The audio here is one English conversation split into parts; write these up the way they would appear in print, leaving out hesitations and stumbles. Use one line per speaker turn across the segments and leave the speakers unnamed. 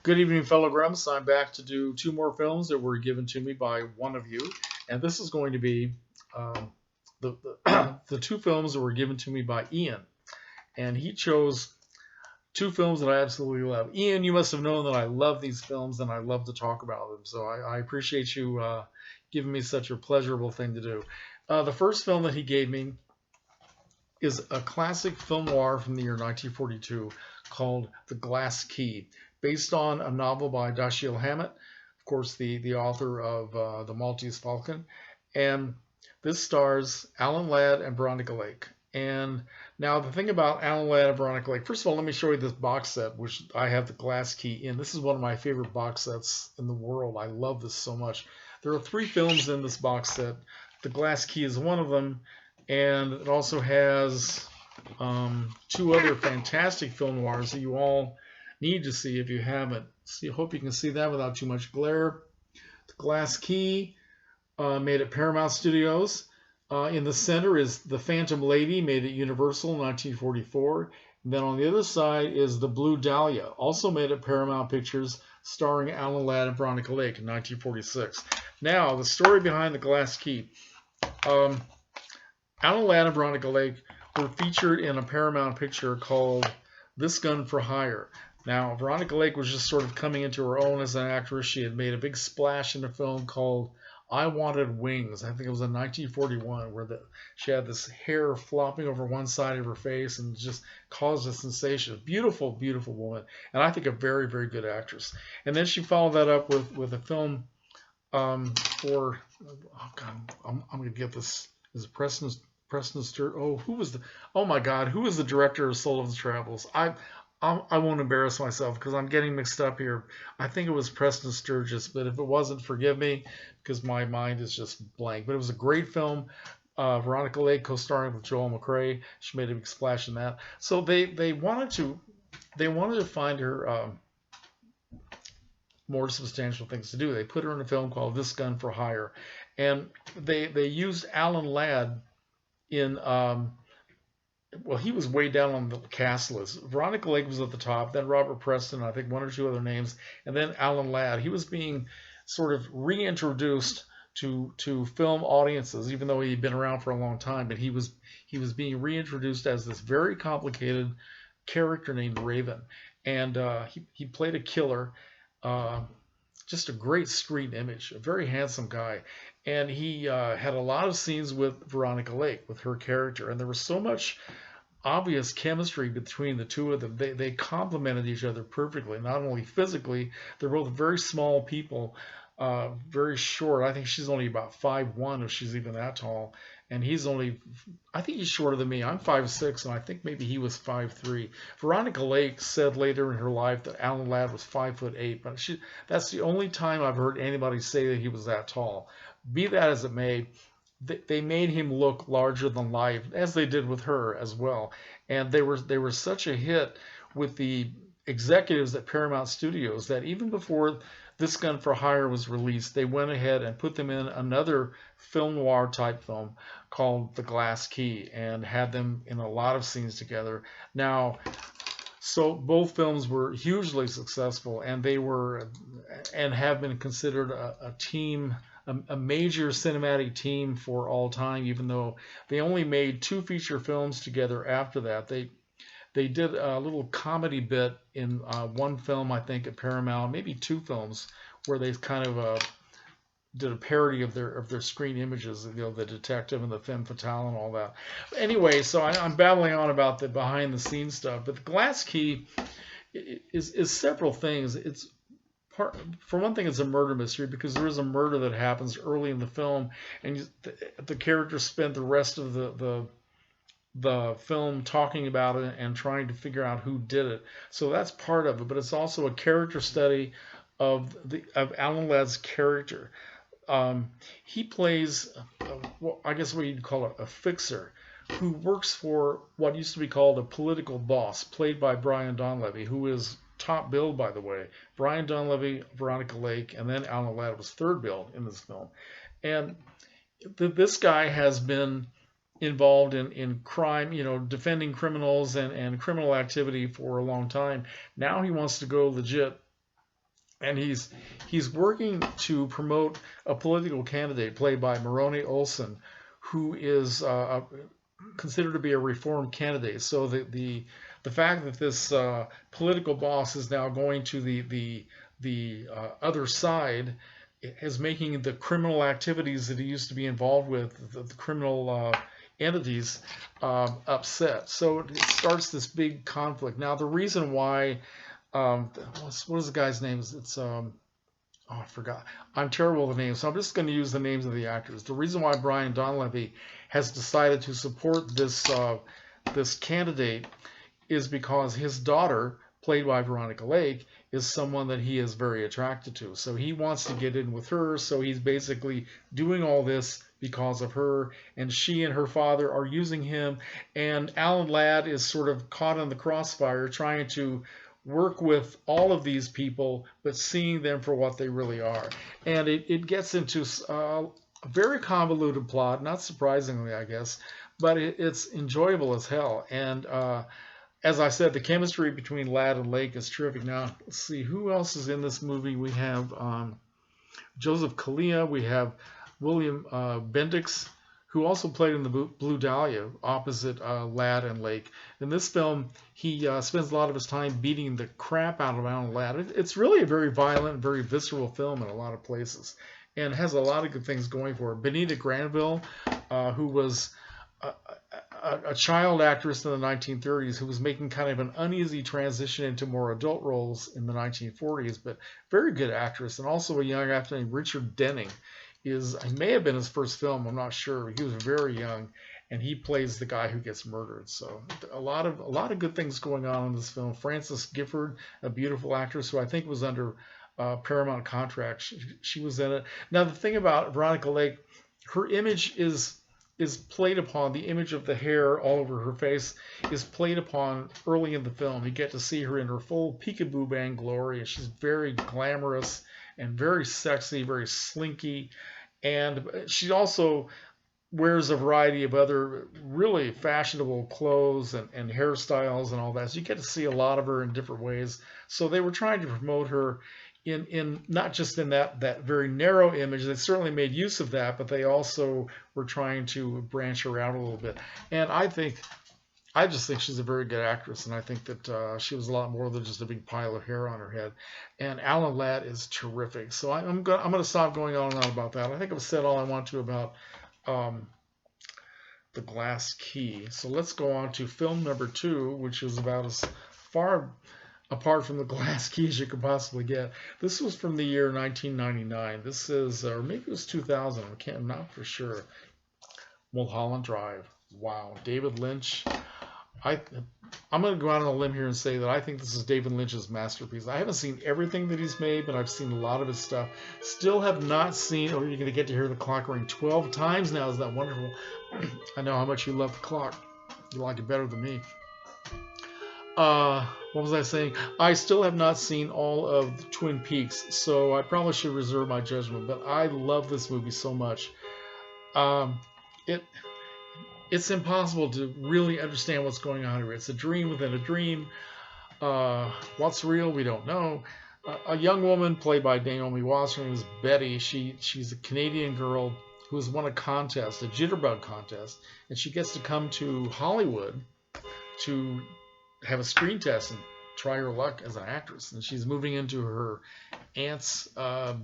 Good evening, fellow Grumps. I'm back to do two more films that were given to me by one of you, and this is going to be the two films that were given to me by Ian, and he chose two films that I absolutely love. Ian, you must have known that I love these films and I love to talk about them, so I appreciate you giving me such a pleasurable thing to do. The first film that he gave me is a classic film noir from the year 1942 called The Glass Key, based on a novel by Dashiell Hammett, of course, the author of The Maltese Falcon. And this stars Alan Ladd and Veronica Lake. And now the thing about Alan Ladd and Veronica Lake, first of all, let me show you this box set, which I have The Glass Key in. This is one of my favorite box sets in the world. I love this so much. There are three films in this box set. The Glass Key is one of them. And it also has two other fantastic film noirs that you all need to see if you haven't. So I hope you can see that without too much glare. The Glass Key, made at Paramount Studios. In the center is The Phantom Lady, made at Universal in 1944. And then on the other side is The Blue Dahlia, also made at Paramount Pictures, starring Alan Ladd and Veronica Lake in 1946. Now, the story behind The Glass Key. Alan Ladd and Veronica Lake were featured in a Paramount picture called This Gun for Hire. Now, Veronica Lake was just sort of coming into her own as an actress. She had made a big splash in a film called I Wanted Wings. I think it was in 1941, where she had this hair flopping over one side of her face and just caused a sensation. Beautiful, beautiful woman, and I think a very, very good actress. And then she followed that up with a film for, oh God, I'm going to get this. Is it Preston Sturges? Oh my God, who was the director of Sullivan's Travels? I won't embarrass myself because I'm getting mixed up here. I think it was Preston Sturges, but if it wasn't, forgive me because my mind is just blank. But it was a great film. Veronica Lake co-starring with Joel McCrea. She made a big splash in that. So they wanted to find her more substantial things to do. They put her in a film called This Gun for Hire, and they used Alan Ladd in. Well, he was way down on the cast list. Veronica Lake was at the top, then Robert Preston, I think one or two other names, and then Alan Ladd. He was being sort of reintroduced to film audiences, even though he'd been around for a long time. But he was being reintroduced as this very complicated character named Raven, and he played a killer. Just a great screen image, a very handsome guy. And he had a lot of scenes with Veronica Lake, with her character. And there was so much obvious chemistry between the two of them. They complemented each other perfectly, not only physically. They're both very small people, very short. I think she's only about 5'1", if she's even that tall. And I think he's shorter than me. I'm 5'6", and I think maybe he was 5'3". Veronica Lake said later in her life that Alan Ladd was 5'8", but that's the only time I've heard anybody say that he was that tall. Be that as it may, they made him look larger than life, as they did with her as well. And they were such a hit with the executives at Paramount Studios that even before This Gun for Hire was released, they went ahead and put them in another film noir type film called The Glass Key and had them in a lot of scenes together. Now, so both films were hugely successful, and they were and have been considered a team, a major cinematic team for all time, even though they only made two feature films together after that. They did a little comedy bit in one film, I think, at Paramount, maybe two films, where they kind of did a parody of their screen images, the detective and the femme fatale and all that. Anyway, so I'm babbling on about the behind the scenes stuff, but The Glass Key is several things. It's for one thing, it's a murder mystery because there is a murder that happens early in the film, and the characters spend the rest of the film talking about it and trying to figure out who did it. So that's part of it, but it's also a character study of Alan Ladd's character. He plays, I guess what you'd call a fixer, who works for what used to be called a political boss, played by Brian Donlevy, who is top billed, by the way. Brian Donlevy, Veronica Lake, and then Alan Ladd was third billed in this film. And this guy has been involved in crime, defending criminals and criminal activity for a long time. Now he wants to go legit and he's working to promote a political candidate played by Maroney Olson, who is considered to be a reform candidate. So the fact that this political boss is now going to the other side is making the criminal activities that he used to be involved with, the criminal entities, upset. So it starts this big conflict. Now the reason why, what is the guy's name? It's oh, I forgot. I'm terrible with names, so I'm just going to use the names of the actors. The reason why Brian Donlevy has decided to support this candidate is because his daughter, played by Veronica Lake, is someone that he is very attracted to. So he wants to get in with her. So he's basically doing all this because of her, and she and her father are using him. And Alan Ladd is sort of caught in the crossfire, trying to work with all of these people, but seeing them for what they really are. And it gets into a very convoluted plot, not surprisingly, I guess, but it's enjoyable as hell. And as I said, the chemistry between Ladd and Lake is terrific. Now, let's see, who else is in this movie? We have Joseph Kalia. We have William Bendix, who also played in the Blue Dahlia opposite Ladd and Lake. In this film, he spends a lot of his time beating the crap out of Alan Ladd. It's really a very violent, very visceral film in a lot of places, and has a lot of good things going for it. Benita Granville, who was a child actress in the 1930s who was making kind of an uneasy transition into more adult roles in the 1940s, but very good actress. And also a young actor named Richard Denning. It may have been his first film, I'm not sure. He was very young, and he plays the guy who gets murdered. So a lot of good things going on in this film. Frances Gifford, a beautiful actress who I think was under Paramount contract. She was in it. Now the thing about Veronica Lake, her image is played upon, the image of the hair all over her face is played upon early in the film. You get to see her in her full peekaboo bang glory, and she's very glamorous and very sexy, very slinky. And she also wears a variety of other really fashionable clothes and hairstyles and all that. So you get to see a lot of her in different ways. So they were trying to promote her in not just in that very narrow image. They certainly made use of that, but they also were trying to branch her out a little bit. And I just think she's a very good actress, and I think that she was a lot more than just a big pile of hair on her head. And Alan Ladd is terrific. So I'm gonna stop going on and on about that. I think I've said all I want to about The Glass Key. So let's go on to film number 2, which is about as far apart from The Glass Key as you could possibly get. This was from the year 1999. This is, or maybe it was 2000. I'm not for sure. Mulholland Drive. Wow, David Lynch. I'm going to go out on a limb here and say that I think this is David Lynch's masterpiece. I haven't seen everything that he's made, but I've seen a lot of his stuff. Still have not seen, or you're going to get to hear the clock ring 12 times now. Isn't that wonderful? I know how much you love the clock. You like it better than me. What was I saying? I still have not seen all of Twin Peaks, so I probably should reserve my judgment, but I love this movie so much. It's impossible to really understand what's going on here. It's a dream within a dream. What's real? We don't know. A young woman played by Naomi Watts, her name is Betty. She's a Canadian girl who has won a contest, a jitterbug contest, and she gets to come to Hollywood to have a screen test and try her luck as an actress. And she's moving into her aunt's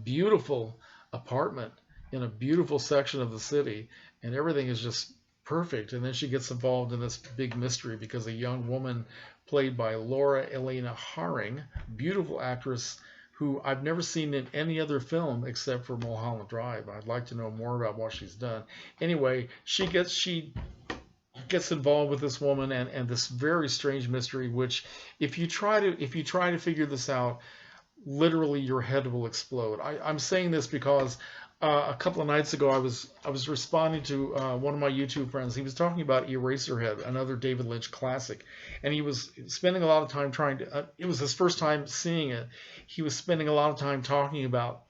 beautiful apartment in a beautiful section of the city, and everything is just perfect. And then she gets involved in this big mystery because a young woman played by Laura Elena Haring, beautiful actress who I've never seen in any other film except for Mulholland Drive. I'd like to know more about what she's done. Anyway, she gets involved with this woman and this very strange mystery, which if you try to figure this out, literally your head will explode. I'm saying this because a couple of nights ago I was responding to one of my YouTube friends. He was talking about Eraserhead, another David Lynch classic, and he was spending a lot of time trying to it was his first time seeing it. He was spending a lot of time talking about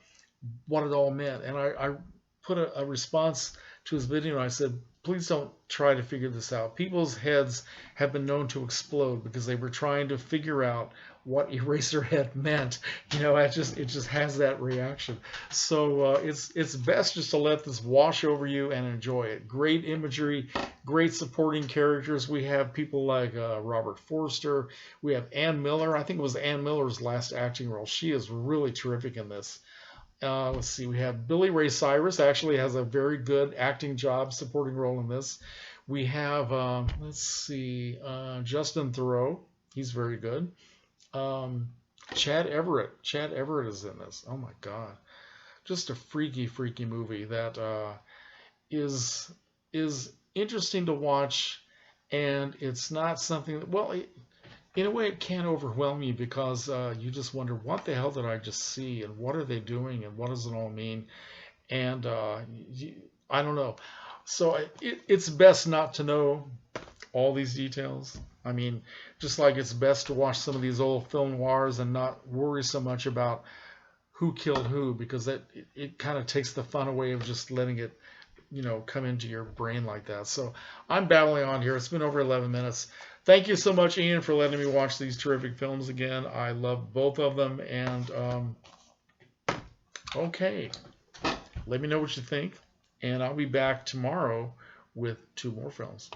what it all meant, and I put a response to his video, and I said, please don't try to figure this out. People's heads have been known to explode because they were trying to figure out what Eraserhead meant. It just has that reaction. So it's best just to let this wash over you and enjoy it. Great imagery, great supporting characters. We have people like Robert Forster. We have Ann Miller. I think it was Ann Miller's last acting role. She is really terrific in this. Let's see. We have Billy Ray Cyrus. Actually has a very good acting job, supporting role in this. We have let's see, Justin Theroux. He's very good. Um, Chad Everett. Chad Everett is in this. Oh my God, just a freaky, freaky movie that is is interesting to watch, and it's not something that, well, in a way, it can overwhelm you because you just wonder, what the hell did I just see, and what are they doing, and what does it all mean? And I don't know. So it's best not to know all these details. I mean, just like it's best to watch some of these old film noirs and not worry so much about who killed who, because it kind of takes the fun away of just letting it, come into your brain like that. So I'm babbling on here. It's been over 11 minutes. Thank you so much, Ian, for letting me watch these terrific films again. I love both of them. And okay, let me know what you think. And I'll be back tomorrow with 2 more films.